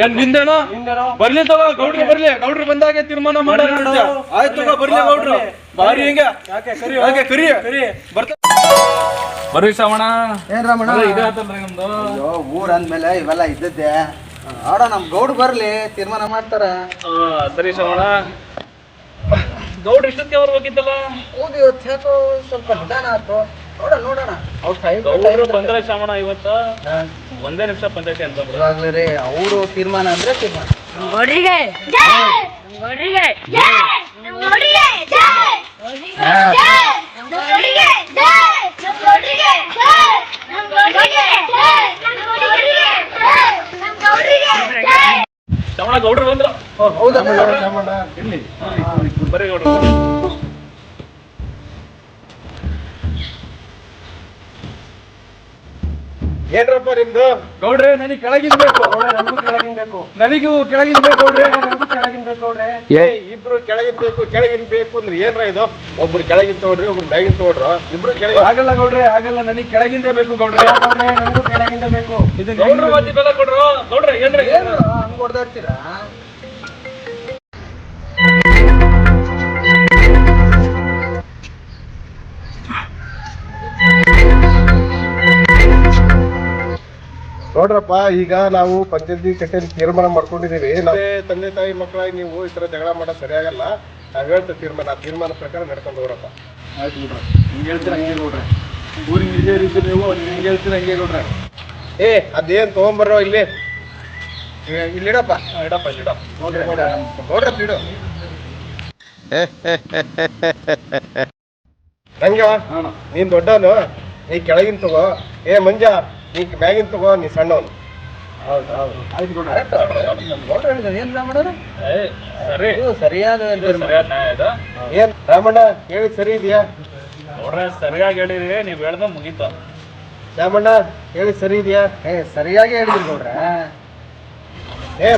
ಏನ್ ನಿಂದೇನೋ ಬರ್ಲಿ ತಗೋ ಗೌಡ್ರು ಬರ್ಲಿ ಗೌಡ್ರು ಬಂದಾಗೆ ತೀರ್ಮಾನ ಮಾಡೋಣ. ಆಯ್ತು ತಗೋ ಬರ್ಲಿ ಗೌಡ್ರು ಬಾರಿ ಹಿಂಗ ಕರಿ ಬರ್ತ ಬರ್ರಿ ಶ್ರವಣ. ಏನ್ ರಮಣ ಇದೆ ಆತಲ್ರಿ ನಮ್ದು. ಅಯ್ಯೋ ಊರ್ ಅಂದ್ಮೇಲೆ ಇವೆಲ್ಲ ಇದ್ದದ್ದೆ. ನೋಡ ನಮ್ ಗೌಡ್ ಬರ್ಲಿ ತೀರ್ಮಾನ ಮಾಡ್ತಾರ. ಸರಿ ಶ್ರವಣ. ಗೌಡ್ರು ಇಷ್ಟೊತ್ತಿಗೆ ಅವ್ರು ಹೋಗಿದ್ದಲ್ಲ. ಹೌದು ಇವತ್ತು ಯಾಕೋ ಸ್ವಲ್ಪ ನಿಧಾನ ಆಯ್ತು. ನೋಡೋಣ ಗೌಡ್ರು ಬಂದ್ರೆ ಶ್ರವಣ ಇವತ್ತು ಒಂದೇ ನಿಮಿಷ ಪಂಚಾಯತಿ ಅಂತ ಇವಾಗ್ಲೇ ರೀ ಅವರು ತೀರ್ಮಾನ ಅಂದ್ರೆ ತೀರ್ಮಾನ. ಶ್ರವಣ ಗೌಡ್ರು ಬಂದ್ರು. ಹೌದಾ ಇಲ್ಲಿ ಬರೀ ಗೌಡ್ರು. ಏನ್ರಪ್ಪ ನಿಮ್ದು? ಗೌಡ್ರೆ ನನಗೆ ಕೆಳಗಿನ್ಬೇಕು. ನನಗೂ ಕೆಳಗಿನ್ಬೇಕು ಗೌಡ್ರೆ. ಇಬ್ರು ಕೆಳಗಿನ್ ಬೇಕು ಅಂದ್ರೆ ಏನ್ರ ಇದು? ಒಬ್ರು ಕೆಳಗಿನ್ ತಗೊಳ್ರಿ, ಒಬ್ರು ಮ್ಯಾಗಿನ್ ತಗೊಳ್ರ. ಇಬ್ರು ಕೆಳಗಿನ ಆಗಲ್ಲ ಗೌಡ್ರೆ ಆಗಲ್ಲ. ನನಗೆ ಕೆಳಗಿಂದ ಬೇಕು ಗೌಡ್ರೆ. ನನಗೂ ಕೆಳಗಿಂದ ಬೇಕು. ಇದು ಗೌಡ್ರ ಮಾತಿ ಬೆಲ್ಲ ಕೊಡ್ರು. ಗೌಡ್ರೆ ಏನ್ರಿ ಹಂಗ್ ಹೊಡ್ದಾಡ್ತೀರಾ? ನೋಡ್ರಪ್ಪ, ಈಗ ನಾವು ಪಂಚಾಯತಿ ಕಟ್ಟೆಯಲ್ಲಿ ತೀರ್ಮಾನ ಮಾಡ್ಕೊಂಡಿದೀವಿ. ತಂದೆ ತಾಯಿ ಮಕ್ಕಳಾಗಿ ನೀವು ಈ ತರ ಜಗಳ ಮಾಡೋದು ಸರಿಯಾಗಲ್ಲ. ನಾವ್ ಹೇಳ್ತ ತೀರ್ಮಾನ ಪ್ರಕಾರ ನಡ್ಕೊಂಡು ಹೋಗ್ರಪ್ಪ. ಆಯ್ತು ಗೌಡ್ರೆ. ಹಿಂಗೆ ಹೇಳ್ತೀರ ಹಂಗೆ ಗೌಡ್ರೆ. ಊರಿಗೆ ನಿಜ ರೀತಿ ನೀವು ಹಿಂಗೆ ಹೇಳ್ತೀರ ಹಂಗೆ ಗೌಡ್ರೆ. ಅದೇನ್ ತಗೊಂಬರ್ರೋ ಇಲ್ಲಿ ಇಲ್ಲಿಡಪ್ಪ. ಇಡಪ್ಪ ಇಡ ನೋಡ್ರಪ್ಪ ಇಡು. ನಂಗೆ ನೀನ್ ದೊಡ್ಡವನು, ನೀ ಕೆಳಗಿನ ತಗೋ. ಮಂಜ ನೀ ಮ್ಯಾಗಿನ ತಗೋ, ನೀ ಸಣ್ಣವನು. ಆಯ್ತು ಗೌಡ್ರೆ. ಏನ್ ಮಾಡೋರು ಸರಿ ಸರಿಯಾದ ಏನ್ ರಾಮಣ್ಣ ಹೇಳಿ ಸರಿ ಇದೆಯಾ? ಗೌಡ್ರೆ ಸರಿಯಾಗಿ ಹೇಳಿರಿ. ನೀವು ಹೇಳ್ದ ಮುಗೀತು. ರಾಮಣ್ಣ ಹೇಳಿ ಸರಿ ಇದೆಯಾ? ಸರಿಯಾಗಿ ಹೇಳಿದ್ರಿ ಗೌಡ್ರೆ.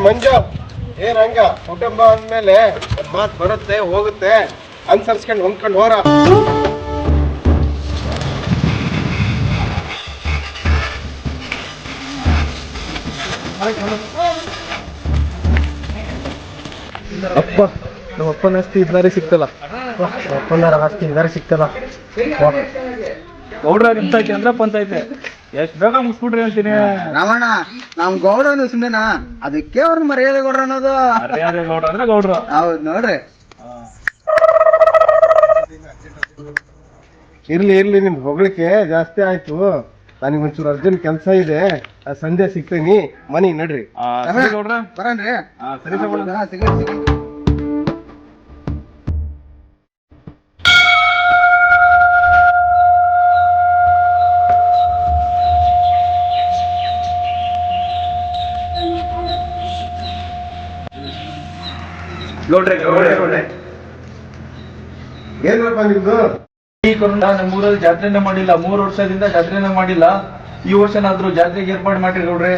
ಮಂಜು ಏನ್ ಹಂಗ ಕುಟುಂಬ ಅಂದ್ಮೇಲೆ ಒಂದ್ ಮಾತು ಬರುತ್ತೆ ಹೋಗುತ್ತೆ. ಅನ್ಸರ್ಸ್ಕೊಂಡು ಹೊಂದ್ಕೊಂಡು ಹೋರ. ಅಪ್ಪ ನಮ್ಮ ಅಪ್ಪನ ಆಸ್ತಿ ಇದ್ದಾರೆ ಸಿಕ್ತಲ್ಲ. ಒಪ್ಪಂದರ ಆಸ್ತಿ ಇದಾರೆ ಸಿಕ್ತಲ್ಲ. ಗೌಡ್ರ ನಿಂತೈತೆ ಅಂದ್ರೆ ಪಂಚಾಯ್ತಿ ಎಷ್ಟ್ ಬೇಗ ಮುಗಿಸ್ಬಿಟ್ರಿ ಅಂತೀನಿ. ರಾಮಣ್ಣ ನಮ್ ಗೌಡ್ರನು ಸುಮ್ಮನೆನಾ? ಅದಕ್ಕೆ ಅವ್ರನ್ನ ಮರ್ಯಾದೆ ಗೌಡ್ರ ಅನ್ನೋದು. ಮರ್ಯಾದೆ ಗೌಡ್ರ ಅಂದ್ರೆ ಗೌಡ್ರು. ಹೌದ್ ನೋಡ್ರಿ. ಇರ್ಲಿ ನಿಮ್ ಹೊಗಳಿಕೆ ಜಾಸ್ತಿ ಆಯ್ತು. ನನಗೆ ಒಂಚೂರು ಅರ್ಜೆಂಟ್ ಕೆಲಸ ಇದೆ. ಸಂಜೆ ಸಿಗ್ತೀನಿ, ಮನೆಗೆ ನಡ್ರಿ. ಗೌಡ್ರ ಬರನ್ರಿ. ಸರಿ ತಗೊಳ್ಳ. ಸಿಗಂడి. ಗೌಡ್ರೆ ಏನಪ್ಪ ನಿಮ್ದು? ಈ ಕೊರೋನಾ ನಮ್ಮೂರಲ್ಲಿ ಜಾತ್ರೆನೇ ಮಾಡಿಲ್ಲ. 3 ವರ್ಷದಿಂದ ಜಾತ್ರೆನೇ ಮಾಡಿಲ್ಲ. ಈ ವರ್ಷನಾದ್ರೂ ಜಾತ್ರೆಗೆ ಏರ್ಪಾಡು ಮಾಡ್ರಿ ಗೌಡ್ರೆ.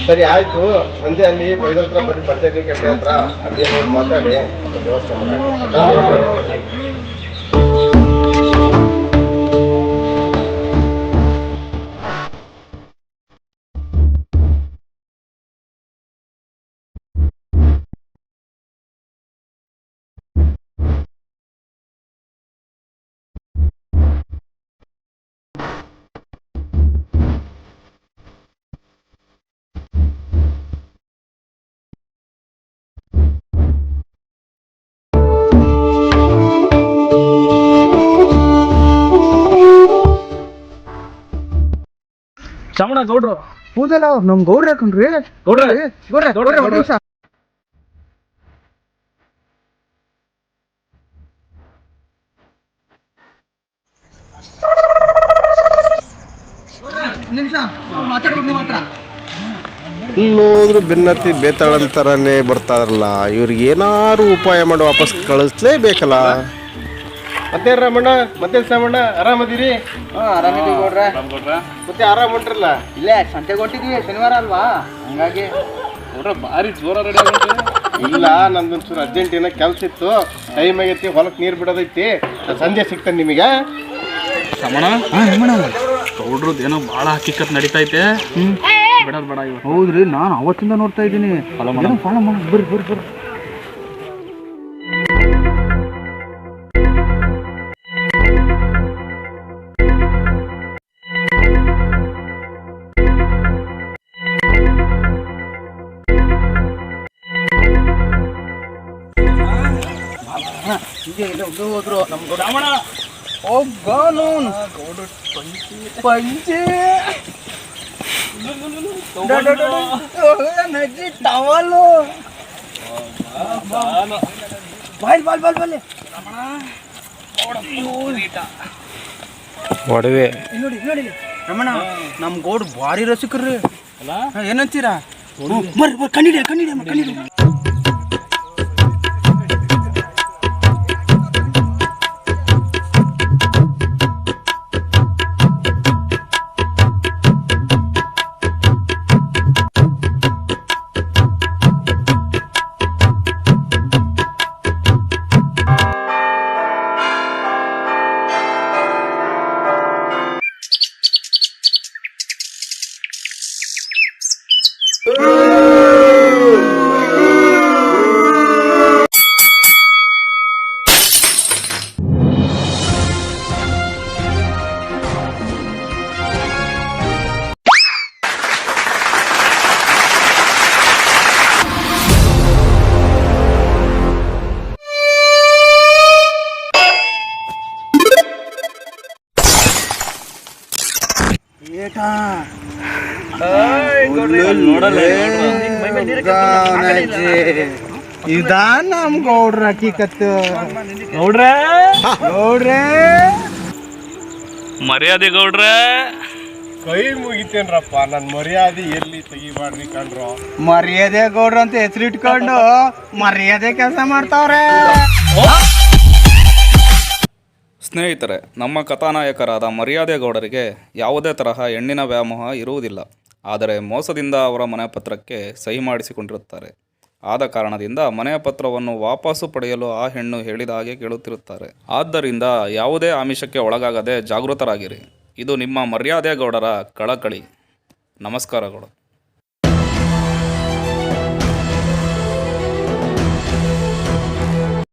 ಸರಿ ಆಯ್ತು. ಸಂಜೆ ಅಲ್ಲಿ ಬೈದರ ಹತ್ರ ಬರೀ ಪಂಚಾಯತಿ ಕೆಟ್ಟೆ ಹತ್ರ ಅದೇನೋ ಮಾತಾಡಿ ವ್ಯವಸ್ಥೆ ಮಾಡಿ. ಶ್ರವಣ ಗೌಡ್ರು. ಹೌದಲ್ಲ ಅವ್ರು ನಮ್ ಗೌಡ್ರ ಹಾಕೊಂಡ್ರಿ. ಗೌಡ್ರೆ ಒಂದ್ ನಿಮಿಷ. ಮಾತಾಡ್ಬೇಕು ನಿಮ್ಮ ಹತ್ರ. ಇಲ್ಲೋದ್ರು ಬೆನ್ನತ್ತಿ ಬೇತಾಳಂತರನೇ ಬರ್ತಾರಲ್ಲ. ಇವ್ರಿಗೆ ಏನಾರು ಉಪಾಯ ಮಾಡಿ ವಾಪಸ್ ಕಳಿಸ್ಲೇಬೇಕಲ್ಲ. ಮತ್ತೆ ರಮಣ್ಣ, ಮತ್ತೆ ಸಾಮಣ್ಣ ಆರಾಮದಿರಿ? ಆರಾಮಿದ್ದೀವಿ ಗೌಡ್ರೆ. ಮತ್ತೆ ಆರಾಮ್ ಹೊಂಟ್ರಲ್ಲ? ಇಲ್ಲೇ ಸಂತೆಗೆ ಹೊಂಟಿದ್ವಿ, ಶನಿವಾರ ಅಲ್ವಾ, ಹಂಗಾಗಿ. ಭಾರಿ ಜೋರ ರೆಡಿ ಆಗುತ್ತೆ. ಇಲ್ಲ, ನಂದೊಂಚೂರು ಅರ್ಜೆಂಟ್ ಏನೋ ಕೆಲ್ಸ ಇತ್ತು. ಟೈಮ್ ಆಗೈತಿ, ಹೊಲಕ್ಕೆ ನೀರು ಬಿಡೋದೈತಿ. ಸಂಜೆ ಸಿಗ್ತಾನೆ ನಿಮಗೆ. ರಮಣ ಗೌಡ್ರದ್ದು ಏನೋ ಭಾಳ ಹಕ್ಕಿಕತ್ ನಡೀತೈತೆ ಬಿಡೋದು ಬೇಡ ಇವತ್ತು. ಹೌದ್ರಿ, ನಾನು ಅವತ್ತಿಂದ ನೋಡ್ತಾ ಇದ್ದೀನಿ. ಫಾಲೋ ಮಾಡಿ ಬರ್ರಿ ಬರ್ರಿ ಬರ್ರಿ. ಹೋದ್ರು ನಮ್ಮ ರಮಣ ಪಂಚಿ ಟವಲು ಬಾಲ್ ಒಡವೆ ನೋಡಿ ನೋಡಿ ರಮಣ, ನಮ್ಮ ಗೌಡ್ ಭಾರಿ ರಸಿಕರ್ರಿ. ಏನಂತೀರಾ? ಬರ್ರಿ ಕಂಡಿಡಿ. ಇದಾ ನಮ್ ಗೌಡ್ರ ಹಕೀಕತ್. ಗೌಡ್ರೆ ಮರ್ಯಾದೆ ಗೌಡ್ರೆ, ಕೈ ಮುಗಿತೇನ್ರಪ್ಪ, ನನ್ ಮರ್ಯಾದೆ ಎಲ್ಲಿ ತೆಗಿಬಾರ್ರಿ ಕಂಡ್ರು. ಮರ್ಯಾದೆ ಗೌಡ್ರ ಅಂತ ಹೆಸರಿಟ್ಕೊಂಡು ಮರ್ಯಾದೆ ಕೆಲಸ ಮಾಡ್ತಾವ್ರೆ. ಸ್ನೇಹಿತರೆ, ನಮ್ಮ ಕಥಾನಾಯಕರಾದ ಮರ್ಯಾದೆಗೌಡರಿಗೆ ಯಾವುದೇ ತರಹ ಹೆಣ್ಣಿನ ವ್ಯಾಮೋಹ ಇರುವುದಿಲ್ಲ. ಆದರೆ ಮೋಸದಿಂದ ಅವರ ಮನೆಪತ್ರಕ್ಕೆ ಸಹಿ ಮಾಡಿಸಿಕೊಂಡಿರುತ್ತಾರೆ. ಆದ ಕಾರಣದಿಂದ ಮನೆಯ ಪತ್ರವನ್ನು ವಾಪಸ್ಸು ಪಡೆಯಲು ಆ ಹೆಣ್ಣು ಹೇಳಿದ ಹಾಗೆ ಕೇಳುತ್ತಿರುತ್ತಾರೆ. ಆದ್ದರಿಂದ ಯಾವುದೇ ಆಮಿಷಕ್ಕೆ ಒಳಗಾಗದೆ ಜಾಗೃತರಾಗಿರಿ. ಇದು ನಿಮ್ಮ ಮರ್ಯಾದೆಗೌಡರ ಕಳಕಳಿ. ನಮಸ್ಕಾರಗಳು.